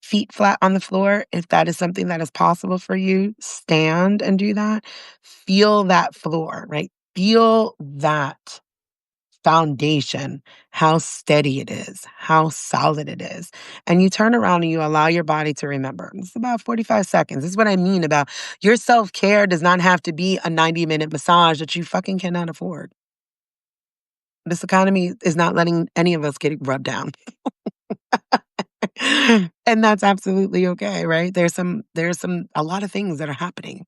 feet flat on the floor, if that is something that is possible for you, stand and do that. Feel that floor, right? Feel that foundation, how steady it is, how solid it is. And you turn around and you allow your body to remember. It's about 45 seconds. This is what I mean about your self care does not have to be a 90-minute massage that you fucking cannot afford. This economy is not letting any of us get rubbed down. And that's absolutely okay, right? A lot of things that are happening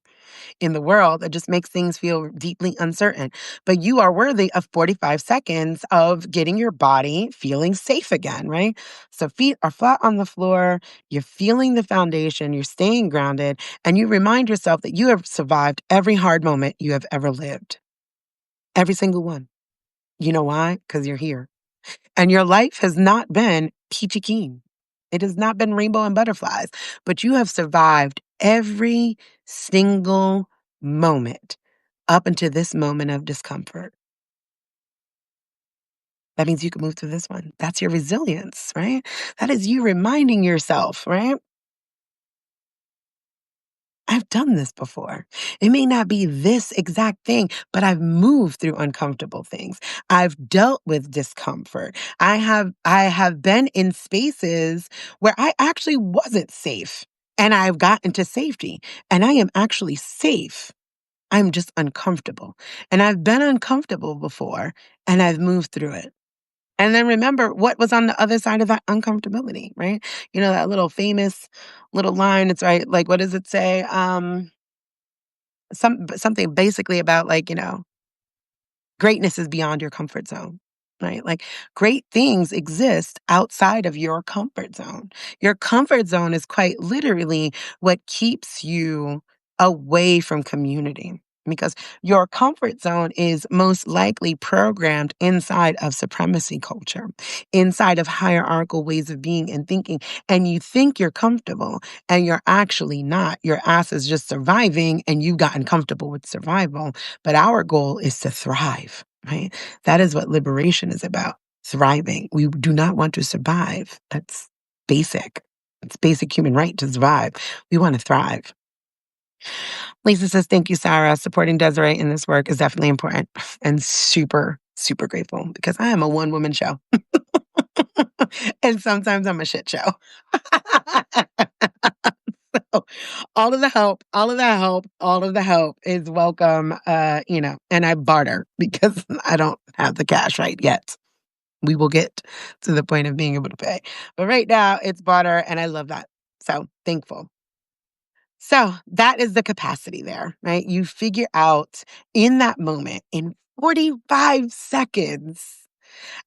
in the world that just makes things feel deeply uncertain. But you are worthy of 45 seconds of getting your body feeling safe again, right? So feet are flat on the floor, you're feeling the foundation, you're staying grounded, and you remind yourself that you have survived every hard moment you have ever lived. Every single one. You know why? Because you're here. And your life has not been peachy keen. It has not been rainbow and butterflies, but you have survived every single moment up until this moment of discomfort. That means you can move through this one. That's your resilience, right? That is you reminding yourself, right? I've done this before. It may not be this exact thing, but I've moved through uncomfortable things. I've dealt with discomfort. I have been in spaces where I actually wasn't safe and I've gotten to safety and I am actually safe. I'm just uncomfortable. And I've been uncomfortable before and I've moved through it. And then remember what was on the other side of that uncomfortability, right? You know, that little famous little line, it's right, like, what does it say? Something basically about like, greatness is beyond your comfort zone, right? Like great things exist outside of your comfort zone. Your comfort zone is quite literally what keeps you away from community because your comfort zone is most likely programmed inside of supremacy culture, inside of hierarchical ways of being and thinking. And you think you're comfortable and you're actually not. Your ass is just surviving and you've gotten comfortable with survival, but our goal is to thrive, right? That is what liberation is about, thriving. We do not want to survive. That's basic. It's basic human right to survive. We want to thrive. Lisa says, thank you, Sarah. Supporting Desiree in this work is definitely important and super, super grateful because I am a one woman show. And sometimes I'm a shit show. So all of the help, all of that help, all of the help is welcome, and I barter because I don't have the cash right yet. We will get to the point of being able to pay. But right now it's barter and I love that. So thankful. So that is the capacity there, right? You figure out in that moment, in 45 seconds,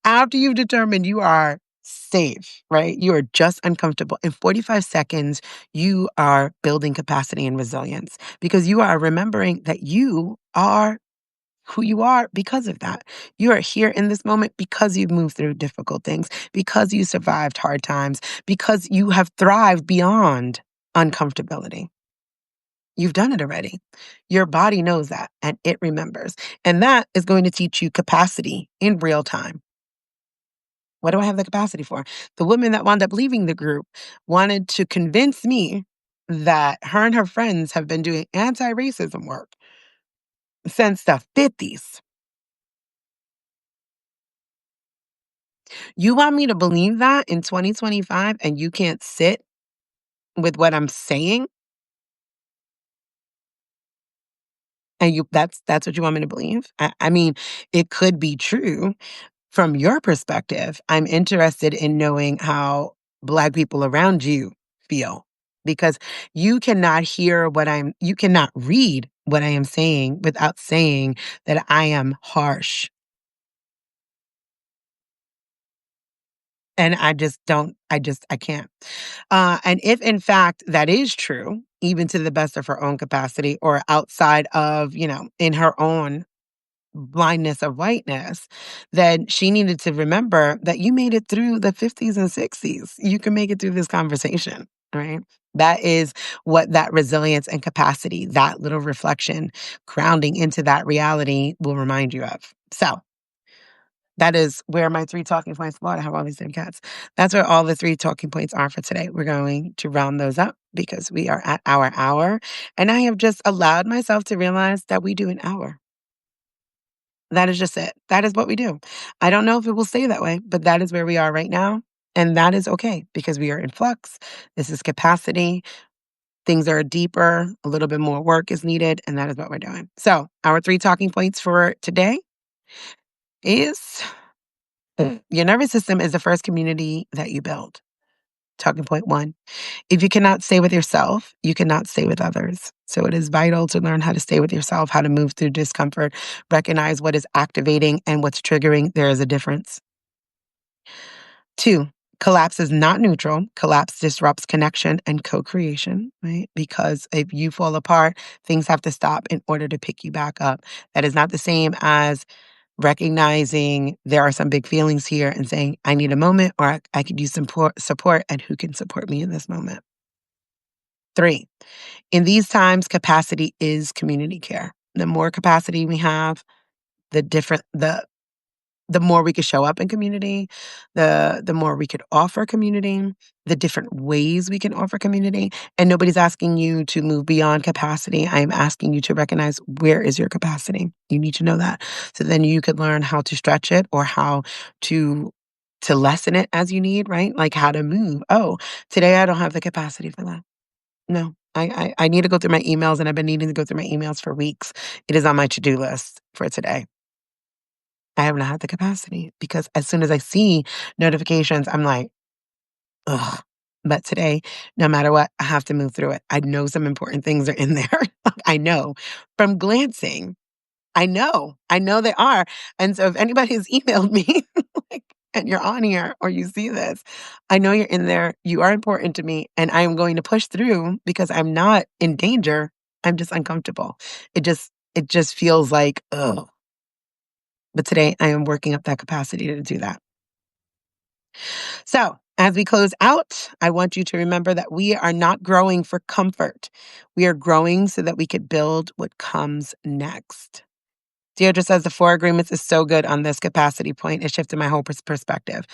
after you've determined you are safe, right? You are just uncomfortable. In 45 seconds, you are building capacity and resilience because you are remembering that you are who you are because of that. You are here in this moment because you've moved through difficult things, because you survived hard times, because you have thrived beyond uncomfortability. You've done it already. Your body knows that and it remembers. And that is going to teach you capacity in real time. What do I have the capacity for? The woman that wound up leaving the group wanted to convince me that her and her friends have been doing anti racism work since the 50s. You want me to believe that in 2025 and you can't sit with what I'm saying? And that's what you want me to believe? I mean, it could be true from your perspective. I'm interested in knowing how Black people around you feel because you cannot read what I am saying without saying that I am harsh. And I can't. And if in fact that is true, even to the best of her own capacity or outside of, in her own blindness of whiteness, then she needed to remember that you made it through the 50s and 60s. You can make it through this conversation, right? That is what that resilience and capacity, that little reflection, grounding into that reality will remind you of. So That is where my 3 talking points well, I have all these damn cats. That's where all the 3 talking points are for today. We're going to round those up because we are at our hour, and I have just allowed myself to realize that we do an hour. That is just it. That is what we do. I don't know if it will stay that way, but that is where we are right now, and that is okay because we are in flux. This is capacity. Things are deeper, a little bit more work is needed, and that is what we're doing. So, our 3 talking points for today is your nervous system is the first community that you build. Talking point 1. If you cannot stay with yourself, you cannot stay with others. So it is vital to learn how to stay with yourself, how to move through discomfort, recognize what is activating and what's triggering. There is a difference. 2, collapse is not neutral. Collapse disrupts connection and co creation, right? Because if you fall apart, things have to stop in order to pick you back up. That is not the same as recognizing there are some big feelings here and saying, I need a moment or I could use some support, and who can support me in this moment. 3, in these times, capacity is community care. The more capacity we have, the different the more we could show up in community, the more we could offer community, the different ways we can offer community. And nobody's asking you to move beyond capacity. I am asking you to recognize where is your capacity. You need to know that. So then you could learn how to stretch it or how to to lessen it as you need, right? Like how to move. Oh, today I don't have the capacity for that. No. I need to go through my emails, and I've been needing to go through my emails for weeks. It is on my to-do list for today. I have not had the capacity because as soon as I see notifications, I'm like, ugh. But today, no matter what, I have to move through it. I know some important things are in there. I know from glancing. I know they are. And so if anybody has emailed me, like, and you're on here or you see this, I know you're in there. You are important to me, and I am going to push through because I'm not in danger. I'm just uncomfortable. It just feels like, ugh. But today I am working up that capacity to do that. So, as we close out, I want you to remember that we are not growing for comfort. We are growing so that we could build what comes next. Deirdre says the 4 agreements is so good on this capacity point. It shifted my whole perspective.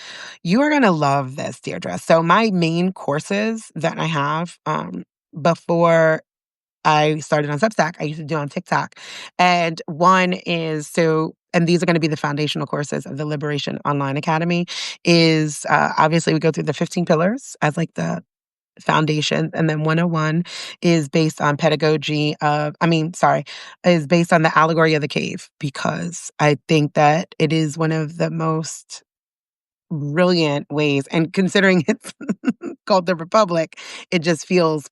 You are going to love this, Deirdre. So, my main courses that I have before I started on Substack, I used to do on TikTok. And one is and these are going to be the foundational courses of the Liberation Online Academy, is obviously we go through the 15 pillars as like the foundation. And then 101 is based on pedagogy is based on the allegory of the cave, because I think that it is one of the most brilliant ways. And considering it's called the Republic, it just feels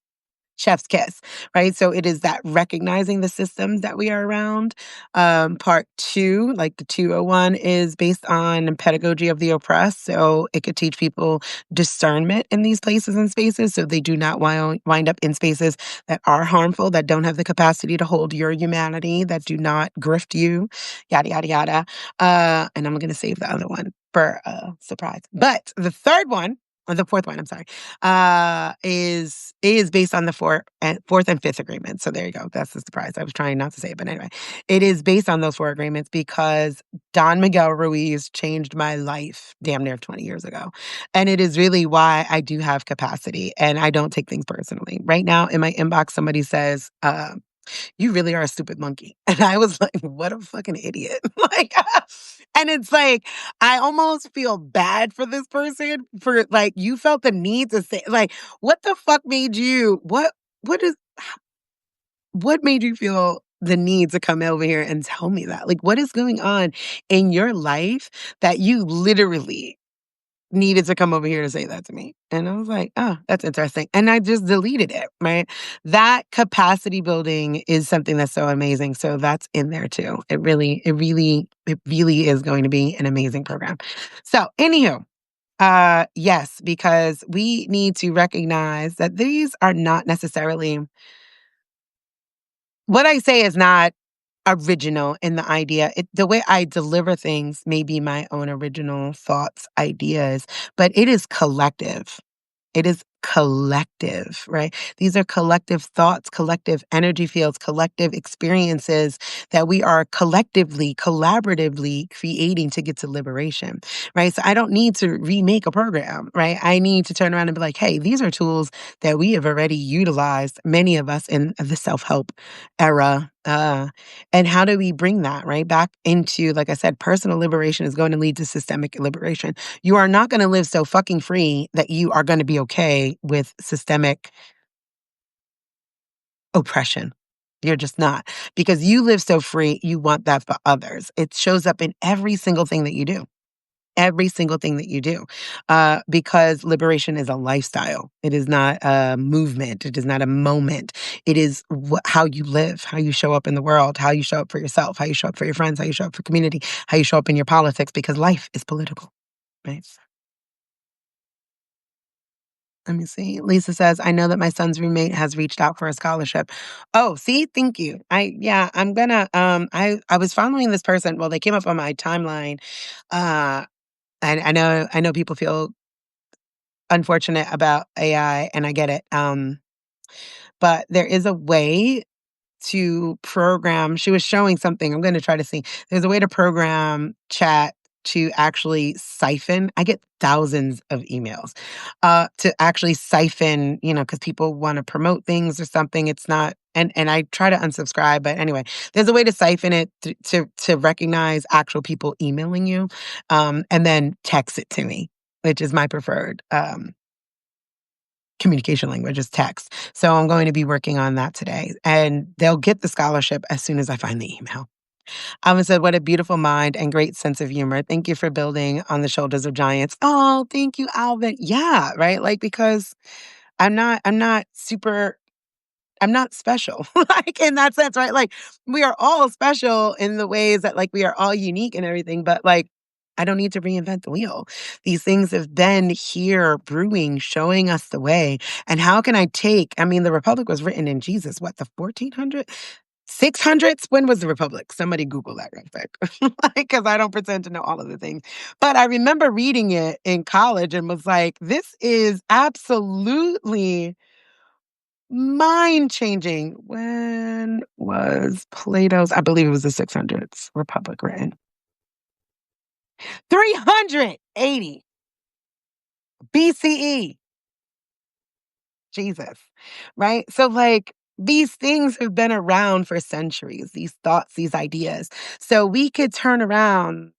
chef's kiss, right? So it is that recognizing the systems that we are around. Part 2, like the 201, is based on pedagogy of the oppressed. So it could teach people discernment in these places and spaces so they do not wind up in spaces that are harmful, that don't have the capacity to hold your humanity, that do not grift you, yada, yada, yada. And I'm going to save the other one for a surprise. But the third one, or the fourth one, I'm sorry, is based on the fourth and fifth agreement. So there you go. That's the surprise. I was trying not to say it, but anyway, it is based on those 4 agreements because Don Miguel Ruiz changed my life damn near 20 years ago, and it is really why I do have capacity and I don't take things personally. Right now in my inbox, somebody says, you really are a stupid monkey. And I was like, what a fucking idiot. Like, and it's like, I almost feel bad for this person for like, you felt the need to say, like, what the fuck made you, what is, what made you feel the need to come over here and tell me that? Like, what is going on in your life that you literally needed to come over here to say that to me? And I was like, oh, that's interesting. And I just deleted it, right? That capacity building is something that's so amazing. So that's in there too. It really is going to be an amazing program. So, anywho, yes, because we need to recognize that these are not necessarily what I say is not original in the idea. The way I deliver things may be my own original thoughts, ideas, but it is collective. It is collective, right? These are collective thoughts, collective energy fields, collective experiences that we are collectively, collaboratively creating to get to liberation, right? So I don't need to remake a program, right? I need to turn around and be like, hey, these are tools that we have already utilized, many of us in the self help era. And how do we bring that right back into, like I said, personal liberation is going to lead to systemic liberation. You are not gonna live so fucking free that you are gonna be okay with systemic oppression. You're just not. Because you live so free, you want that for others. It shows up in every single thing that you do. Every single thing that you do. Because liberation is a lifestyle. It is not a movement. It is not a moment. It is how you live, how you show up in the world, how you show up for yourself, how you show up for your friends, how you show up for community, how you show up in your politics, because life is political, right? Let me see. Lisa says, I know that my son's roommate has reached out for a scholarship. Oh, see, thank you. I'm gonna I was following this person. Well, they came up on my timeline. And I know people feel unfortunate about AI, and I get it. But there is a way to program. She was showing something. I'm gonna try to see. There's a way to program chat to actually siphon. I get thousands of emails, to actually siphon, because people wanna promote things or something. It's not, and I try to unsubscribe, but anyway, there's a way to siphon it to recognize actual people emailing you, and then text it to me, which is my preferred, communication language is text. So I'm going to be working on that today. And they'll get the scholarship as soon as I find the email. Alvin said, what a beautiful mind and great sense of humor. Thank you for building on the shoulders of giants. Oh, thank you, Alvin. Yeah, right. Like, because I'm not super I'm not special, like, in that sense, right? Like, we are all special in the ways that, like, we are all unique and everything, but, like, I don't need to reinvent the wheel. These things have been here brewing, showing us the way, and how can I mean, the Republic was written in Jesus, what, the 1400s? 600s? When was the Republic? Somebody Google that real quick, because I don't pretend to know all of the things, but I remember reading it in college and was like, "This is absolutely mind-changing." When was Plato's, I believe it was the 600s, Republic written? 380 BCE. Jesus, right? So, like, these things have been around for centuries, these thoughts, these ideas. So we could turn around